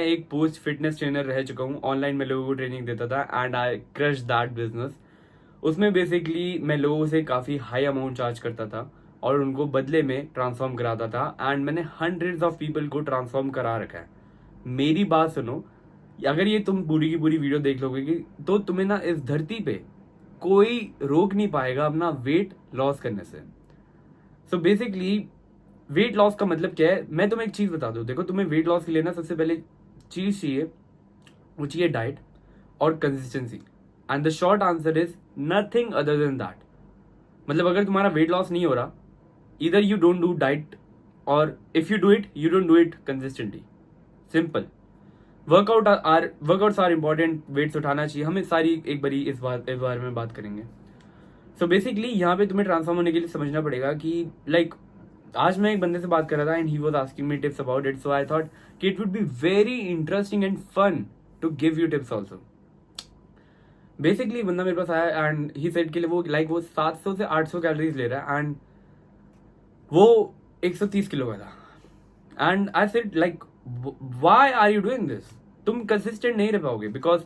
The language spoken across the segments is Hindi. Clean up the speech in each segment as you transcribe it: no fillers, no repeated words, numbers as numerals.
मैं एक पोस्ट फिटनेस ट्रेनर रह चुका हूँ। ऑनलाइन मैं लोगों को ट्रेनिंग देता था and I crush that business. उसमें बेसिकली मैं लोगों से काफ़ी हाई अमाउंट चार्ज करता था और उनको बदले में ट्रांसफॉर्म कराता था एंड मैंने हंड्रेड्स ऑफ पीपल को ट्रांसफॉर्म करा रखा है। मेरी बात सुनो, अगर ये तुम पूरी की पूरी वीडियो देख लोगे तो तुम्हें ना इस धरती पे कोई रोक नहीं पाएगा अपना वेट लॉस करने से। सो बेसिकली वेट लॉस का मतलब क्या है, मैं तुम्हें एक चीज बता दूं। देखो, तुम्हें वेट लॉस के लिए ना सबसे पहले चीज चाहिए, वो चाहिए डाइट और consistency. And the short answer is nothing other than that. मतलब अगर तुम्हारा वेट लॉस नहीं हो रहा, इधर यू डोंट डू डाइट, और if you do it you don't do it consistently. Simple. Workouts are important, weights उठाना चाहिए हमें, सारी एक बारी इस बारे में बात करेंगे। सो बेसिकली यहाँ पे तुम्हें ट्रांसफॉर्म होने के लिए समझना पड़ेगा कि लाइक आज मैं एक बंदे से बात कर रहा था and he was asking me tips about it. So I thought कि it would be very interesting and fun to give you tips also. Basically बंदा मेरे पास आया एंड ही सेड कि वो 700 से 800 कैलोरीज ले रहा है एंड वो 130 किलो का था। And I said like why are you doing this? तुम कंसिस्टेंट नहीं रह पाओगे, बिकॉज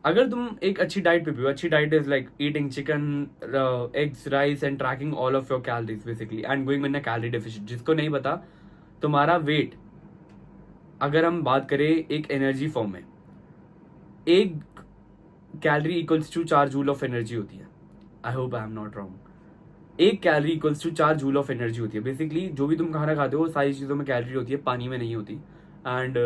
अगर तुम एक अच्छी डाइट पे पियो, अच्छी diet is like eating chicken, eggs, rice and tracking all of your calories basically and going in a calorie deficit. जिसको नहीं पता, तुम्हारा वेट, अगर हम बात करें एक एनर्जी फॉर्म में, एक calorie equals to 4 joule of energy होती है। I hope I am not wrong. एक calorie equals to 4 joule of energy होती है। बेसिकली जो भी तुम खाना खाते हो सारी चीज़ों में कैलोरी होती है, पानी में नहीं होती। एंड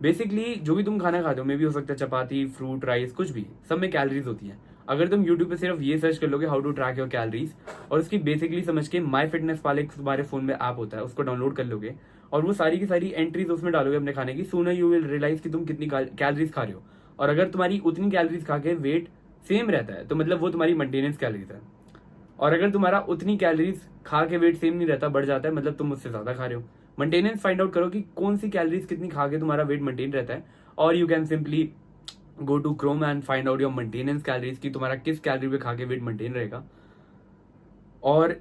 बेसिकली जो भी तुम खाना खाते हो, मे भी हो सकता है चपाती, फ्रूट, राइस, कुछ भी, सब में कैलोरीज होती है। अगर तुम यूट्यूब पे सिर्फ ये सर्च कर लोगे how to track your calories, और उसकी बेसिकली समझ के माई फिटनेस वाले तुम्हारे फोन में ऐप होता है, उसको डाउनलोड कर लोगे और वो सारी की सारी एंट्रीज उसमें डालोगे अपने खाने की, सूनर यू विल रियलाइज कि तुम कितनी कैलोरीज खा रहे हो। और अगर तुम्हारी उतनी कैलोरीज खा के वेट सेम रहता है तो मतलब वो तुम्हारी मेंटेनेंस कैलोरीज है। और अगर तुम्हारा उतनी कैलोरीज खा के वेट सेम नहीं रहता, बढ़ जाता है, मतलब तुम मुझसे ज्यादा खा रहे हो। मेंटेनेंस फाइंड आउट करो कि कौन सी कैलोरीज कितनी खा के तुम्हारा वेट मेंटेन रहता है, और you can simply go to Chrome and find out your maintenance calories की तुम्हारा किस कैलोरी पे खा के वेट मेंटेन रहेगा। और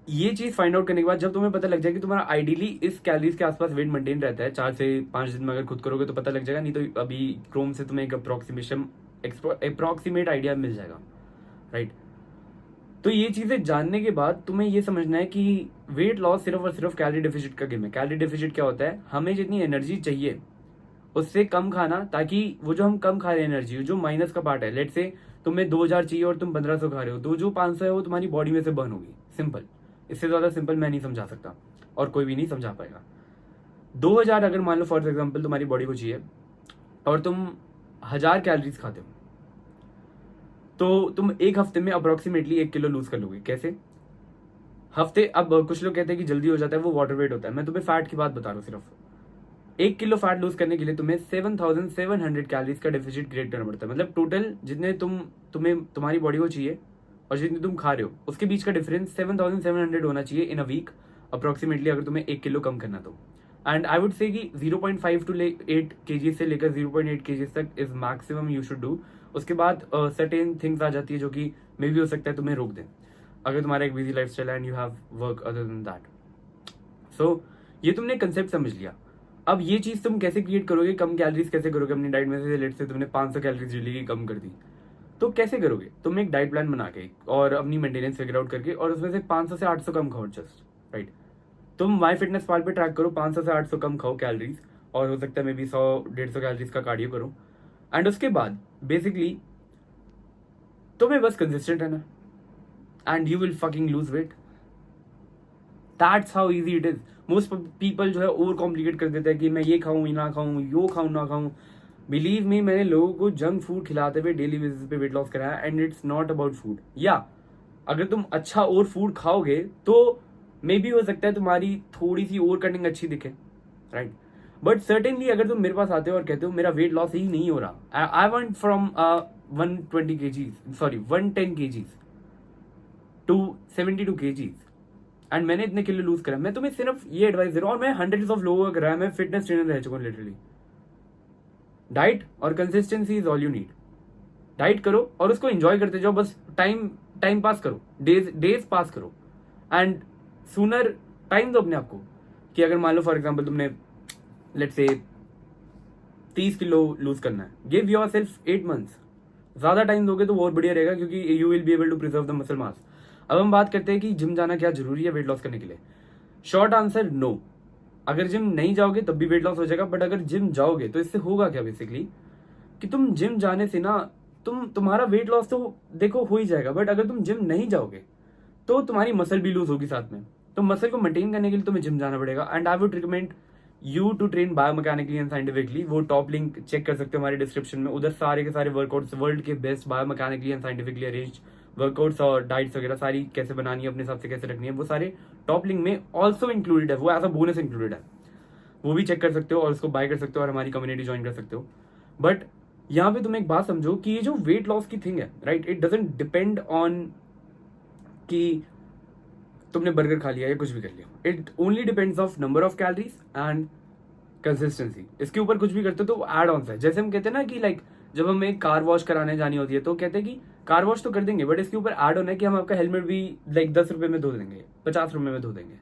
ये चीज फाइंड आउट करने के बाद जब तुम्हें पता लग जाए कि तुम्हारा आइडियली इस कैलोरीज के आसपास वेट मेंटेन रहता है, 4 से 5 दिन में अगर खुद करोगे तो पता लग जाएगा, नहीं तो अभी क्रोम से तुम्हें एक अप्रोक्सीमेट आइडिया मिल जाएगा, राइट। तो ये चीजें जानने के बाद तुम्हें ये समझना है कि वेट लॉस सिर्फ और सिर्फ कैलोरी डेफिसिट का गेम है। कैलोरी डेफिसिट क्या होता है? हमें जितनी एनर्जी चाहिए उससे कम खाना, ताकि वो जो हम कम खा रहे हैं एनर्जी, जो माइनस का पार्ट है, लेट से तुम्हें 2000 चाहिए और तुम 1500 खा रहे हो, तो जो 500 है वो तुम्हारी बॉडी में से बर्न होगी। सिंपल। इससे ज्यादा सिंपल मैं नहीं समझा सकता और कोई भी नहीं समझा पाएगा। 2000 अगर मान लो फॉर एग्जाम्पल तुम्हारी बॉडी को चाहिए और तुम 1000 कैलोरीज खाते हो, तो तुम एक हफ्ते में अप्रोक्सीमेटली 1 किलो लूज कर लोगे। कैसे? हफ्ते, अब कुछ लोग कहते हैं कि जल्दी हो जाता है, वो वाटर वेट होता है। मैं तुम्हें फैट की बात बता रहा हूँ। सिर्फ 1 किलो फैट लूज करने के लिए तुम्हें 7700 कैलोरीज का डेफिसिट क्रिएट करना पड़ता है। मतलब टोटल जितने तुम्हें तुम्हारी बॉडी को चाहिए और जितने तुम खा रहे हो उसके बीच का डिफरेंस 7700 होना चाहिए इन अ वीक अप्रोक्सीमेटली, अगर तुम्हें 1 किलो कम करना तो। एंड आई वुड से कि 0.5 to 8 kg से लेकर 0.8 kg तक is maximum you should do. उसके बाद सर्टेन थिंग्स आ जाती है जो कि मे भी हो सकता है तुम्हें रोक दें, अगर तुम्हारा एक busy life style and you have work other than that. So ये तुमने कंसेप्ट समझ लिया। अब ये चीज तुम कैसे क्रिएट करोगे, कम कैलोरीज कैसे करोगे अपनी डाइट में से? लेट से तुमने 500 कैलोरीज डेली की कम कर दी, तो कैसे करोगे? तुम एक डाइट प्लान बना के और अपनी मेंटेनेंस फिगर आउट करके, और उसमें से 500 से 800 कम खाओ, जस्ट राइट। तुम माई फिटनेस पाल पे ट्रैक करो, 500 से 800 कम खाओ कैलोरीज, और हो सकता है मे बी 100-150 कैलोरीज का कार्डियो करो। एंड उसके बाद बेसिकली तुम्हें बस कंसिस्टेंट रहना and you will fucking lose weight. That's how easy it is. Most people जो है ओवर कॉम्प्लिकेट कर देते हैं कि मैं ये खाऊं ना खाऊं, यो खाऊं ना खाऊं। बिलीव मी, मैंने लोगों को जंक फूड खिलाते हुए डेली बेसिस पे वेट लॉस कराया, and it's not about food. या अगर तुम अच्छा और फूड खाओगे तो मे भी हो सकता है तुम्हारी थोड़ी सी ओवर कटिंग अच्छी दिखे, राइट। बट सर्टेनली अगर तुम मेरे पास आते हो और कहते हो मेरा वेट लॉस ही नहीं हो रहा, I want from 120 kgs, sorry 110 kgs to 72 kgs, and मैंने इतने किलो लूज करा, मैं तुम्हें सिर्फ ये एडवाइस दे रहा हूँ, और मैं हंड्रेड्स ऑफ लोगों का कराया, मैं फिटनेस ट्रेनर रह चुका हूँ लिटरली। डाइट और consistency is all you need. Diet करो और उसको एंजॉय करते जाओ, बस टाइम पास करो, डेज पास करो, एंड सूनर टाइम दो अपने आप को। कि अगर मान लो फॉर एग्जाम्पल तुमने लेट्स से 30 किलो लूज करना है, गिव योर सेल्फ 8 मंथ्स। ज्यादा टाइम दोगे तो और बढ़िया रहेगा, क्योंकि you will be able to preserve the muscle mass. अब हम बात करते हैं कि जिम जाना क्या जरूरी है वेट लॉस करने के लिए। Short answer no. अगर जिम नहीं जाओगे तब भी वेट लॉस हो जाएगा, बट अगर जिम जाओगे तो इससे होगा क्या बेसिकली कि तुम जिम जाने से ना तुम्हारा वेट लॉस तो देखो हो ही जाएगा, बट अगर तुम जिम नहीं जाओगे तो तुम्हारी मसल भी लूज होगी साथ में। तो मसल को मेंटेन करने के लिए तुम्हें जिम जाना पड़ेगा। And I would recommend you to train biomechanically and scientifically. वो टॉप लिंक चेक कर सकते हो हमारे डिस्क्रिप्शन में, उधर सारे के सारे वर्कआउट्स, वर्ल्ड के best biomechanically and scientifically arranged workouts और डाइट्स वगैरह सारी कैसे बनानी है, अपने हिसाब से कैसे रखनी है, वो सारे टॉप लिंक में ऑल्सो इंक्लूडेड है, वो एज अ बोनस इंक्लूडेड है। वो भी चेक कर सकते हो और उसको बाय कर सकते हो और हमारी कम्युनिटी ज्वाइन कर सकते हो। बट यहाँ पे तुम एक बात समझो कि ये जो वेट लॉस की थिंग है, right, it doesn't depend on कि तुमने बर्गर खा लिया या कुछ भी कर लिया। It only depends of number of calories and consistency. इसके ऊपर कुछ भी करते हो तो एड ऑन है। जैसे हम कहते हैं ना कि लाइक जब हमें कार वॉश कराने जानी होती है तो कहते हैं कि कार वॉश तो कर देंगे, बट इसके ऊपर एड ऑन है कि हम आपका हेलमेट भी लाइक 10 रुपए में धो देंगे, 50 रुपए में धो देंगे।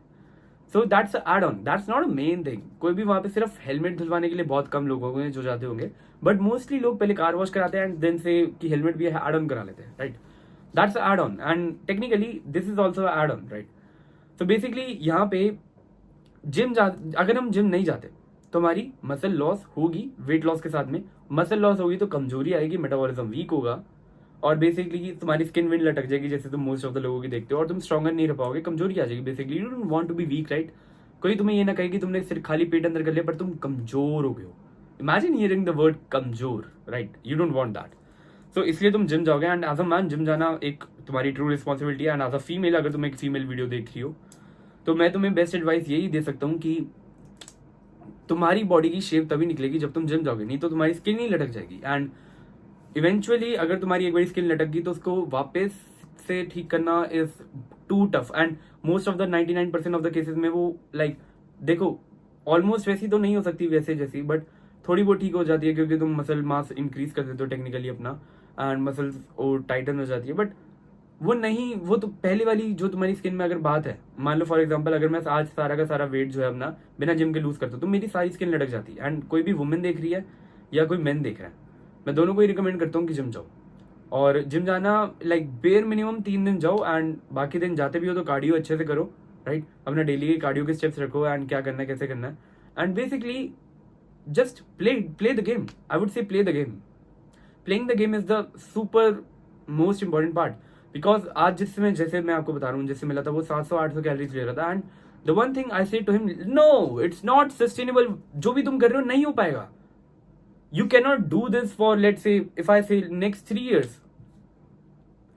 So that's add on, that's not a main thing. कोई भी वहां पे सिर्फ हेलमेट धुलवाने के लिए बहुत कम लोग होंगे जो जाते होंगे, बट मोस्टली लोग पहले कार वॉश कराते हैं एंड देन से कि हेलमेट भी एड ऑन करा लेते हैं, right. That's add on and technically this is also add on, right. तो बेसिकली यहाँ पे अगर हम जिम नहीं जाते तो हमारी मसल लॉस होगी, वेट लॉस के साथ में मसल लॉस होगी तो कमजोरी आएगी, मेटाबॉलिज्म वीक होगा और बेसिकली तुम्हारी स्किन विन लटक जाएगी जैसे तुम मोस्ट ऑफ द लोगों की देखते हो, और तुम स्ट्रॉगर नहीं रह पाओगे, कमजोरी आ जाएगी। Basically you don't want to be weak, right. कोई तुम्हें ये ना कहे कि तुमने सिर्फ खाली पेट अंदर कर लिया पर तुम कमजोर हो गए हो। इमेजिन हियरिंग द वर्ड कमजोर, right, you don't want that. So इसलिए तुम जिम जाओगे and as a man gym जाना एक तुम्हारी ट्रू रिस्पॉन्सिबिलिटी है। एंड एज अ फीमेल अगर तुम एक फीमेल वीडियो देख रही हो तो मैं तुम्हें बेस्ट एडवाइस यही दे सकता हूँ कि तुम्हारी बॉडी की शेप तभी निकलेगी जब तुम जिम जाओगे, नहीं तो तुम्हारी स्किन ही लटक जाएगी। एंड इवेंचुअली अगर तुम्हारी एक बार स्किन लटक गई तो उसको वापस से ठीक करना is too tough. And most of the 99% of the cases में वो लाइक देखो ऑलमोस्ट वैसी तो नहीं हो सकती वैसे जैसी, बट थोड़ी बहुत ठीक हो जाती है क्योंकि तुम मसल मास इंक्रीज कर देते हो टेक्निकली अपना एंड मसल्स और टाइटन हो जाती है। बट वो नहीं, वो तो पहले वाली जो तुम्हारी स्किन में अगर बात है, मान लो फॉर एग्जांपल अगर मैं आज सारा का सारा वेट जो है अपना बिना जिम के लूज करता हूँ तो मेरी सारी स्किन लटक जाती है। एंड कोई भी वुमेन देख रही है या कोई मैन देख रहा है, मैं दोनों को ही रिकमेंड करता हूँ कि जिम जाओ। और जिम जाना लाइक बेयर मिनिमम 3 दिन जाओ एंड बाकी दिन जाते भी हो तो कार्डियो अच्छे से करो, राइट। अपना डेली के कार्डियो के स्टेप्स रखो एंड क्या करना है कैसे करना है and basically just play the game. I would say play the game. Playing the game is the super most important part. Because आज जिसमें जैसे मैं आपको बता रहा हूँ जिससे मिला था वो 700-800 कैलोरीज ले रहा था and the one thing I say to him, no it's not sustainable. जो भी तुम कर रहे हो नहीं हो पाएगा। You cannot do this for, let's say, if I say next 3 years,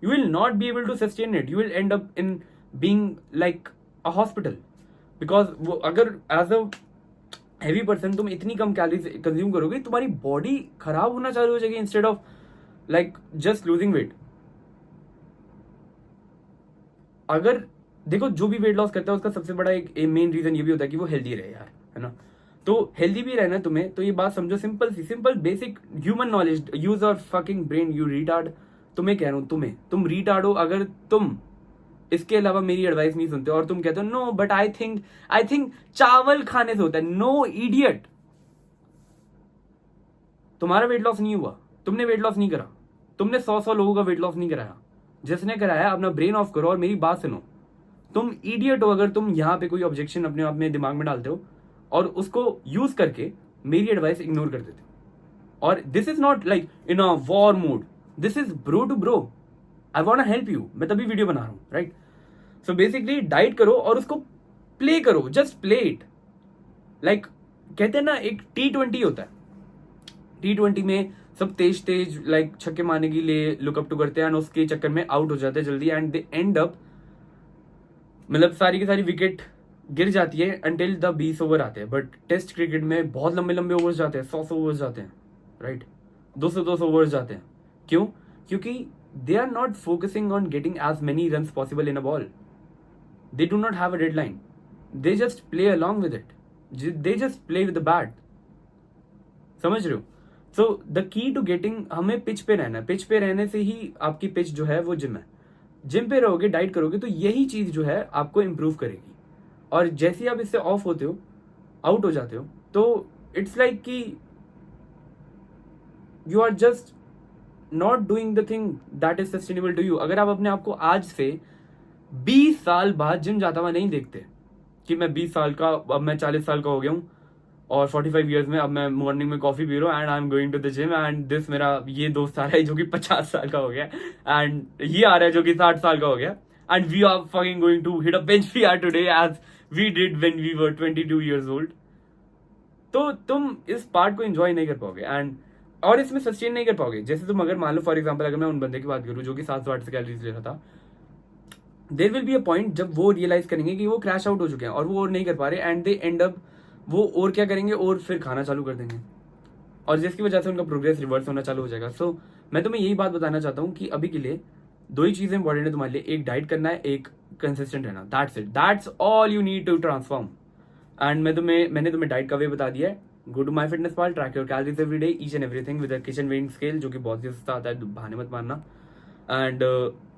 you will not be able to sustain it. You will end up in being like a hospital. Because वो अगर as a heavy person तुम इतनी कम कैलोरीज कंज्यूम करोगे तुम्हारी बॉडी खराब होना चालू हो जाएगी instead of like just losing weight. अगर देखो जो भी वेट लॉस करता है उसका सबसे बड़ा एक मेन रीजन ये भी होता है कि वो हेल्दी रहे यार, है ना। तो हेल्दी भी रहना तुम्हें, तो ये बात समझो, सिंपल सी, simple basic human knowledge, use your fucking brain, you retard. तुम्हें कह रहा हूं तुम रिटार्ड हो अगर तुम इसके अलावा मेरी एडवाइस नहीं सुनते और तुम कहते हो नो बट आई थिंक चावल खाने से होता है। नो इडियट, तुम्हारा वेट लॉस नहीं हुआ, तुमने वेट लॉस नहीं करा, तुमने 100 लोगों का वेट लॉस नहीं कराया। जिसने कराया अपना ब्रेन ऑफ करो और मेरी बात सुनो। तुम इडियट हो अगर तुम यहाँ पे कोई ऑब्जेक्शन अपने आप में दिमाग में डालते हो और उसको यूज करके मेरी एडवाइस इग्नोर कर देते हो। और this is not like in a war mood, this is bro to bro, I want to help you, मैं तभी वीडियो बना रहा हूं, राइट। सो बेसिकली डाइट करो और उसको प्ले करो, जस्ट प्ले इट। लाइक कहते हैं ना एक T20 होता है, T20 में सब तेज लाइक छक्के मारने के लिए लुकअप टू करते हैं एंड उसके चक्कर में आउट हो जाते हैं जल्दी एंड दे एंड अप, मतलब सारी की सारी विकेट गिर जाती है अंटिल द 20 ओवर आते हैं। बट टेस्ट क्रिकेट में बहुत लंबे लंबे ओवर्स जाते हैं, 100 ओवर्स जाते हैं, राइट, 200 ओवर्स जाते हैं। क्यों? क्योंकि they are not focusing on getting as many runs possible in a ball. They do not have a deadline, they just play along with it, they just play with the bat. समझ रहे हो? So the key to getting, हमें पिच पे रहना है, पिच पे रहने से ही आपकी पिच जो है वो जिम है। जिम पे रहोगे, डाइट करोगे तो यही चीज जो है आपको इंप्रूव करेगी। और जैसे ही आप इससे ऑफ होते हो, आउट हो जाते हो, तो इट्स लाइक कि you are just not doing the thing that is sustainable to you. अगर आप अपने आप को आज से 20 साल बाद जिम जाता हुआ नहीं देखते कि मैं 20 साल का, अब मैं 40 साल का हो गया हूँ और 45 ईयर्स में अब मैं मॉर्निंग में कॉफी पी रहा हूँ and I am going to the gym and this, मेरा ये दोस्त आ रहा है जो कि 50 साल का हो गया एंड ये आ रहा है जो कि 60 साल का हो गया and we are fucking going to hit a bench PR today as we did when we were 22 years old. तो तुम इस पार्ट को एंजॉय नहीं कर पाओगे एंड और इसमें सस्टेन नहीं कर पाओगे। जैसे तुम अगर मान लो फॉर एग्जांपल, अगर मैं उन बंदे की बात करूं जो कि 708 से कैलोरीज ले रहा था, there will be a point जब वो रियलाइज करेंगे कि वो क्रैश आउट हो चुके हैं और वो और नहीं कर पा रहे एंड दे एंड अप, वो और क्या करेंगे और फिर खाना चालू कर देंगे और जिसकी वजह से उनका प्रोग्रेस रिवर्स होना चालू हो जाएगा। सो मैं तुम्हें यही बात बताना चाहता हूँ कि अभी के लिए दो ही चीजें इंपॉर्टेंट है तुम्हारे लिए, एक डाइट करना है, एक कंसिस्टेंट रहना। That's it, that's all you need to transform. And मैंने तुम्हें डाइट का वे बता दिया है। Go to MyFitnessPal, track your calories every day, each and everything with a kitchen weighing scale, जो कि बहुत ही सस्ता आता है, बहाने मत मारना। एंड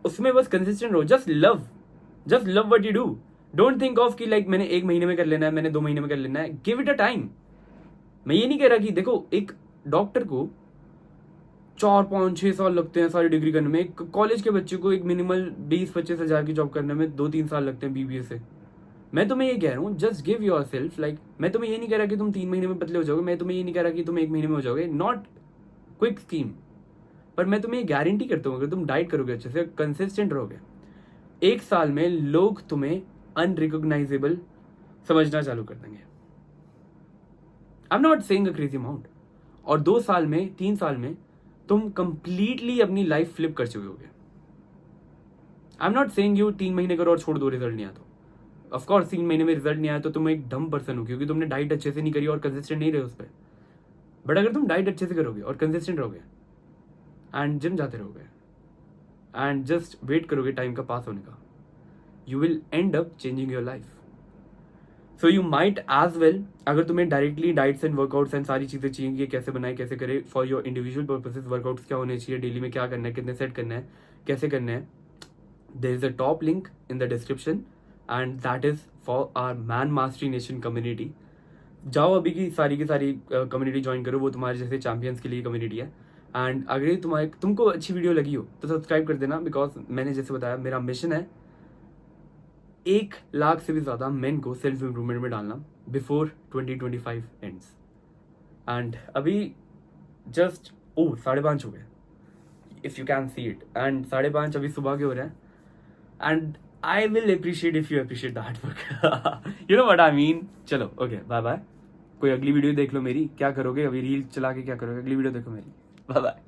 उसमें बस कंसिस्टेंट रहो, just love what you do. Don't think of कि लाइक मैंने 1 महीने में कर लेना है, मैंने 2 महीने में कर लेना है। Give it a time. मैं ये नहीं कह रहा कि देखो, एक डॉक्टर को 4-5-6 साल लगते हैं सारी डिग्री करने में, एक कॉलेज के बच्चे को एक मिनिमल 20-25 हजार की जॉब करने में 2-3 साल लगते हैं बीबीए से। मैं तुम्हें ये कह रहा हूँ, just give your self, like मैं तुम्हें ये नहीं कह रहा कि तुम 3 महीने में पतले हो जाओगे, मैं तुम्हें ये नहीं कह रहा कि तुम 1 महीने में हो जाओगे, नॉट क्विक स्कीम। पर मैं तुम्हें गारंटी करता हूँ, अगर तुम डाइट करोगे अच्छे से, कंसिस्टेंट रहोगे, 1 साल में लोग तुम्हें अनरिकॉग्नाइजेबल समझना चालू कर देंगे। आई am not saying a crazy amount. और 2 साल में, 3 साल में तुम कंप्लीटली अपनी लाइफ फ्लिप कर चुके होगे। आई एम नॉट सेइंग यू 3 महीने करो और छोड़ दो, रिजल्ट नहीं आया तो। ऑफकोर्स 3 महीने में रिजल्ट नहीं आया तो तुम एक डम पर्सन हो, क्योंकि तुमने डाइट अच्छे से नहीं करी और कंसिस्टेंट नहीं रहे उस पर। बट अगर तुम डाइट अच्छे से करोगे और कंसिस्टेंट रहोगे एंड जिम जाते रहोगे एंड जस्ट वेट करोगे टाइम का पास होने का, you will end up changing your life. So you might as well, अगर तुम्हें directly diets and workouts and सारी चीजें चाहिए कि कैसे बनाए, कैसे करे for your individual purposes, workouts क्या होने चाहिए, डेली में क्या करना है, कितने सेट करना है, कैसे करना है, there is a top link in the description and that is for our man mastery nation community. जाओ अभी की सारी कम्युनिटी ज्वाइन करो, वो तुम्हारे जैसे चैंपियंस के लिए कम्युनिटी है। एंड अगर तुमको अच्छी वीडियो लगी हो तो सब्सक्राइब कर देना, बिकॉज मैंने जैसे बताया मेरा मिशन है 1 लाख से भी ज्यादा मेन को सेल्फ इंप्रूवमेंट में डालना बिफोर 2025 एंड्स। एंड अभी जस्ट 5:30 हो गए, if you can see it, and 5:30 अभी सुबह के हो रहे हैं and I will appreciate if you appreciate the hard work. You know what I mean. चलो ओके, बाय बाय। कोई अगली वीडियो देख लो मेरी, क्या करोगे अभी रील चला के, क्या करोगे, अगली वीडियो देखो मेरी। Bye bye.